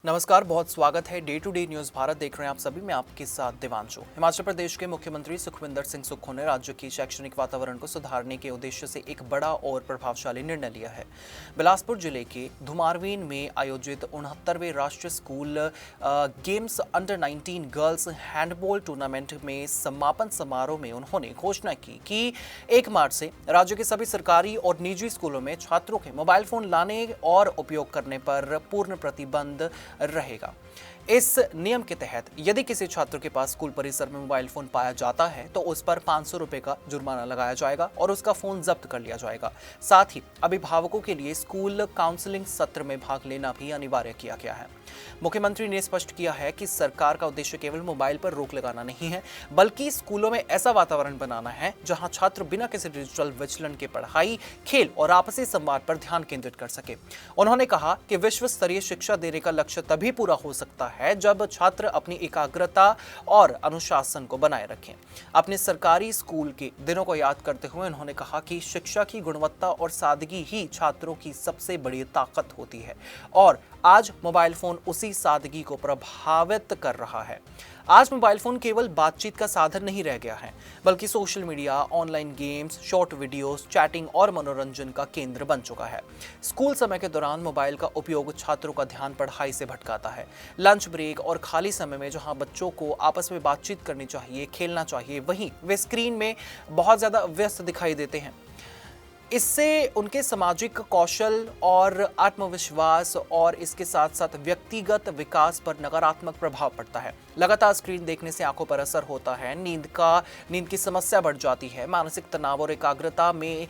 नमस्कार, बहुत स्वागत है। Day to day news Bharat देख रहे हैं आप सभी। मैं आपके साथ दिवांशु। हिमाचल प्रदेश के मुख्यमंत्री सुखविंदर सिंह सुक्खू ने राज्य की शैक्षणिक वातावरण को सुधारने के उद्देश्य से एक बड़ा और प्रभावशाली निर्णय लिया है। बिलासपुर जिले के धुमारवीन में आयोजित 69वें राष्ट्रीय school games under 19 girls handball tournament में समापन समारोह में उन्होंने घोषणा की कि 1 मार्च से राज्य के सभी सरकारी और निजी स्कूलों में छात्रों के मोबाइल फोन लाने और उपयोग करने पर पूर्ण प्रतिबंध रहेगा। इस नियम के तहत यदि किसी छात्र के पास स्कूल परिसर में मोबाइल फोन पाया जाता है तो उस पर 500 रुपए का जुर्माना लगाया जाएगा और उसका फोन जब्त कर लिया जाएगा। साथ ही अभिभावकों के लिए स्कूल काउंसलिंग सत्र में भाग लेना भी अनिवार्य किया गया है। मुख्यमंत्री ने स्पष्ट किया है कि सरकार का उद्देश्य केवल मोबाइल पर रोक लगाना नहीं है, बल्कि स्कूलों में ऐसा वातावरण बनाना है जहां छात्र बिना किसी डिजिटल विचलन के पढ़ाई, खेल और आपसी संवाद पर ध्यान केंद्रित कर सके। उन्होंने कहा कि विश्व स्तरीय शिक्षा देने का लक्ष्य तभी पूरा हो सकता है जब छात्र अपनी एकाग्रता और अनुशासन को बनाए रखें। अपने सरकारी स्कूल के दिनों को याद करते हुए उन्होंने कहा कि शिक्षा की गुणवत्ता और सादगी ही छात्रों की सबसे बड़ी ताकत होती है और आज मोबाइल फोन उसी सादगी को प्रभावित कर रहा है। आज मोबाइल फोन केवल बातचीत का साधन नहीं रह गया है, बल्कि social media, online games, short videos, chatting और मनोरंजन का केंद्र बन चुका है। स्कूल समय के दौरान मोबाइल का उपयोग छात्रों का ध्यान पढ़ाई से भटकाता है। लंच ब्रेक और खाली समय में जहां बच्चों को आपस में बातचीत करनी चाहिए, खेलना चाहिए, वहीं वे स्क्रीन में बहुत ज्यादा व्यस्त दिखाई देते हैं। इससे उनके सामाजिक कौशल और आत्मविश्वास और इसके साथ साथ व्यक्तिगत विकास पर नकारात्मक प्रभाव पड़ता है। लगातार स्क्रीन देखने से आंखों पर असर होता है, नींद की समस्या बढ़ जाती है, मानसिक तनाव और एकाग्रता में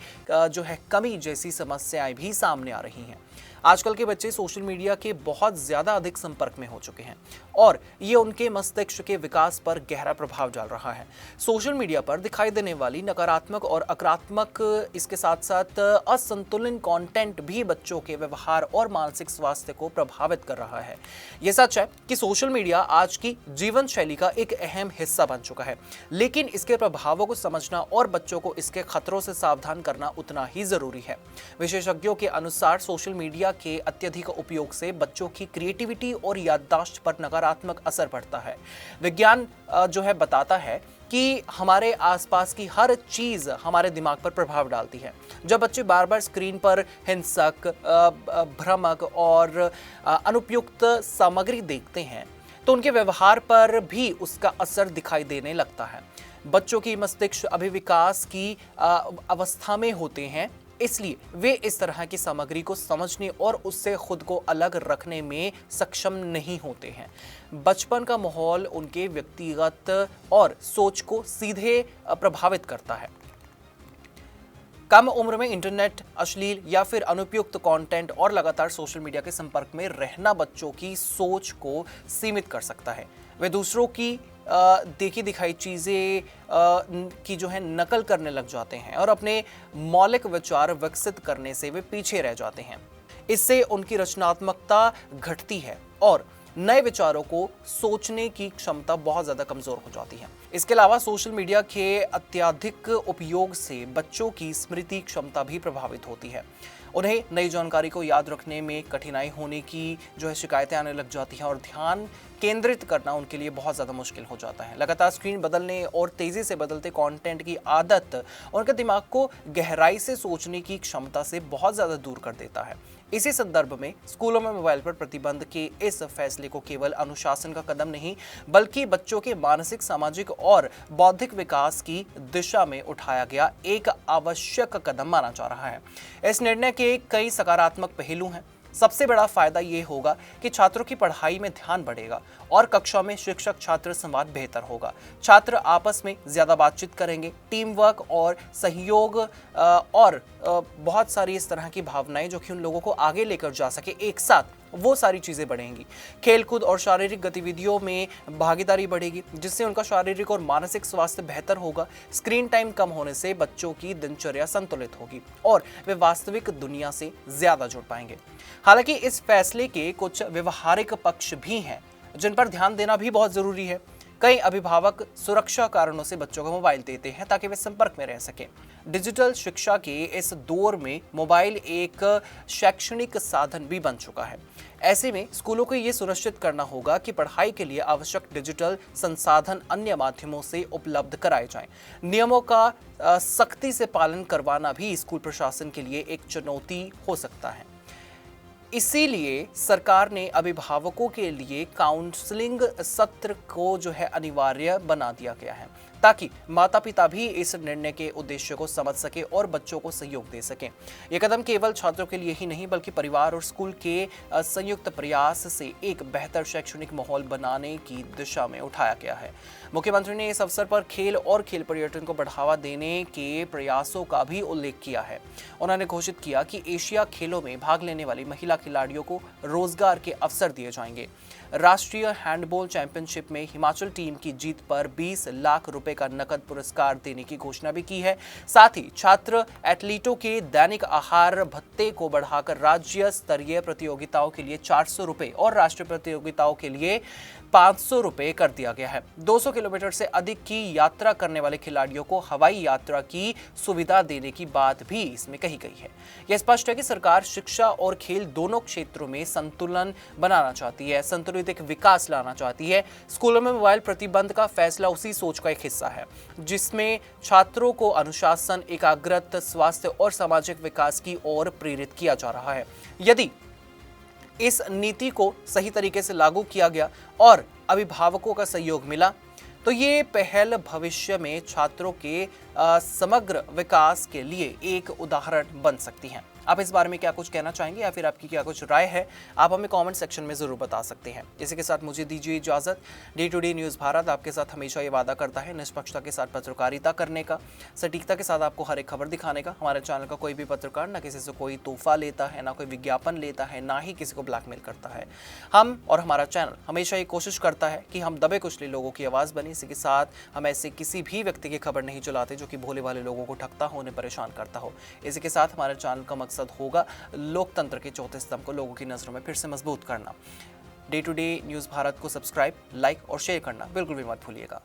कमी जैसी समस्याएं भी सामने आ रही हैं। आजकल के बच्चे सोशल मीडिया के बहुत ज्यादा अधिक संपर्क में हो चुके हैं और ये उनके मस्तिष्क के विकास पर गहरा प्रभाव डाल रहा है। सोशल मीडिया पर दिखाई देने वाली नकारात्मक और आक्रामक, इसके साथ साथ असंतुलित कंटेंट भी बच्चों के व्यवहार और मानसिक स्वास्थ्य को प्रभावित कर रहा है। ये सच है कि सोशल मीडिया आज की जीवन शैली का एक अहम हिस्सा बन चुका है, लेकिन इसके प्रभावों को समझना और बच्चों को इसके खतरों से सावधान करना उतना ही जरूरी है। विशेषज्ञों के अनुसार सोशल मीडिया के अत्यधिक उपयोग से बच्चों की क्रिएटिविटी और याददाश्त पर नकारात्मक असर पड़ता है। विज्ञान बताता है कि हमारे आसपास की हर चीज हमारे दिमाग पर प्रभाव डालती है। जब बच्चे बार बार स्क्रीन पर हिंसक, भ्रामक और अनुपयुक्त सामग्री देखते हैं तो उनके व्यवहार पर भी उसका असर दिखाई देने लगता है। बच्चों की मस्तिष्क अभी विकास की अवस्था में होते हैं, इसलिए वे इस तरह की सामग्री को समझने और उससे खुद को अलग रखने में सक्षम नहीं होते हैं। बचपन का माहौल उनके व्यक्तिगत और सोच को सीधे प्रभावित करता है। कम उम्र में इंटरनेट, अश्लील या फिर अनुपयुक्त कंटेंट और लगातार सोशल मीडिया के संपर्क में रहना बच्चों की सोच को सीमित कर सकता है। वे दूसरों की देखी दिखाई चीजें की नकल करने लग जाते हैं और अपने मौलिक विचार विकसित करने से वे पीछे रह जाते हैं। इससे उनकी रचनात्मकता घटती है और नए विचारों को सोचने की क्षमता बहुत ज्यादा कमजोर हो जाती है। इसके अलावा सोशल मीडिया के अत्यधिक उपयोग से बच्चों की स्मृति क्षमता भी प्रभावित होती है। उन्हें नई जानकारी को याद रखने में कठिनाई होने की शिकायतें आने लग जाती हैं और ध्यान केंद्रित करना उनके लिए बहुत ज़्यादा मुश्किल हो जाता है। लगातार स्क्रीन बदलने और तेज़ी से बदलते कंटेंट की आदत उनके दिमाग को गहराई से सोचने की क्षमता से बहुत ज़्यादा दूर कर देता है। इसी संदर्भ में स्कूलों में मोबाइल पर प्रतिबंध के इस फैसले को केवल अनुशासन का कदम नहीं, बल्कि बच्चों के मानसिक, सामाजिक और बौद्धिक विकास की दिशा में उठाया गया एक आवश्यक कदम माना जा रहा है। इस निर्णय के कई सकारात्मक पहलू हैं। सबसे बड़ा फायदा ये होगा कि छात्रों की पढ़ाई में ध्यान बढ़ेगा और कक्षा में शिक्षक छात्र संवाद बेहतर होगा। छात्र आपस में ज्यादा बातचीत करेंगे, टीम वर्क और सहयोग और बहुत सारी इस तरह की भावनाएं जो कि उन लोगों को आगे लेकर जा सके एक साथ, वो सारी चीजें बढ़ेंगी। खेलकूद और शारीरिक गतिविधियों में भागीदारी बढ़ेगी, जिससे उनका शारीरिक और मानसिक स्वास्थ्य बेहतर होगा। स्क्रीन टाइम कम होने से बच्चों की दिनचर्या संतुलित होगी और वे वास्तविक दुनिया से ज्यादा जुड़ पाएंगे। हालांकि इस फैसले के कुछ व्यवहारिक पक्ष भी हैं जिन पर ध्यान देना भी बहुत जरूरी है। कई अभिभावक सुरक्षा कारणों से बच्चों को मोबाइल देते हैं ताकि वे संपर्क में रह सकें। डिजिटल शिक्षा के इस दौर में मोबाइल एक शैक्षणिक साधन भी बन चुका है। ऐसे में स्कूलों को ये सुनिश्चित करना होगा कि पढ़ाई के लिए आवश्यक डिजिटल संसाधन अन्य माध्यमों से उपलब्ध कराए जाएं। नियमों का सख्ती से पालन करवाना भी स्कूल प्रशासन के लिए एक चुनौती हो सकता है। इसीलिए सरकार ने अभिभावकों के लिए काउंसलिंग सत्र को अनिवार्य बना दिया गया है, ताकि माता पिता भी इस निर्णय के उद्देश्य को समझ सके और बच्चों को सहयोग दे सकें। ये कदम केवल छात्रों के लिए ही नहीं बल्कि परिवार और स्कूल के संयुक्त प्रयास से एक बेहतर शैक्षणिक माहौल बनाने की दिशा में उठाया गया है। मुख्यमंत्री ने इस अवसर पर खेल और खेल पर्यटन को बढ़ावा देने के प्रयासों का भी उल्लेख किया है। उन्होंने घोषित किया कि एशिया खेलों में भाग लेने वाली महिला खिलाड़ियों को रोजगार के अवसर दिए जाएंगे। राष्ट्रीय हैंडबॉल चैंपियनशिप में हिमाचल टीम की जीत पर 20 लाख रुपए का नकद पुरस्कार देने की घोषणा भी की है। साथ ही छात्र एथलीटों के दैनिक आहार भत्ते को बढ़ाकर राज्य स्तरीय प्रतियोगिताओं के लिए 400 रुपए और राष्ट्रीय प्रतियोगिताओं के लिए 500 रुपए कर दिया गया है। 200 किलोमीटर से अधिक की यात्रा करने वाले खिलाड़ियों को हवाई यात्रा की सुविधा देने की बात भी इसमें कही गई है। यह स्पष्ट है कि सरकार शिक्षा और खेल दोनों क्षेत्रों में संतुलन बनाना चाहती है, संतुलित एक विकास लाना चाहती है। स्कूलों में मोबाइल प्रतिबंध का फैसला उसी सोच का एक हिस्सा है, जिसमें छात्रों को अनुशासन, एकाग्रता, स्वास्थ्य और सामाजिक विकास की ओर प्रेरित किया जा रहा है। यदि इस नीति को सही तरीके से लागू किया गया और अभिभावकों का सहयोग मिला तो ये पहल भविष्य में छात्रों के समग्र विकास के लिए एक उदाहरण बन सकती है। आप इस बारे में क्या कुछ कहना चाहेंगे या फिर आपकी क्या कुछ राय है, आप हमें कमेंट सेक्शन में जरूर बता सकते हैं। इसी के साथ मुझे दीजिए इजाजत। Day to day news Bharat आपके साथ हमेशा ये वादा करता है निष्पक्षता के साथ पत्रकारिता करने का, सटीकता के साथ आपको हर एक खबर दिखाने का। हमारे चैनल का कोई भी पत्रकार ना किसी से कोई तोहफा लेता है, ना कोई विज्ञापन लेता है, ना ही किसी को ब्लैकमेल करता है। हम और हमारा चैनल हमेशा ये कोशिश करता है कि हम दबे कुचले लोगों की आवाज़ बने। इसी के साथ हम ऐसे किसी भी व्यक्ति की खबर नहीं चलाते जो कि भोले भाले लोगों को ठगता हो, उन्हें परेशान करता हो। इसी के साथ हमारे चैनल का मकसद होगा लोकतंत्र के चौथे स्तंभ को लोगों की नजरों में फिर से मजबूत करना। Day to day news Bharat को सब्सक्राइब, लाइक और शेयर करना बिल्कुल भी मत भूलिएगा।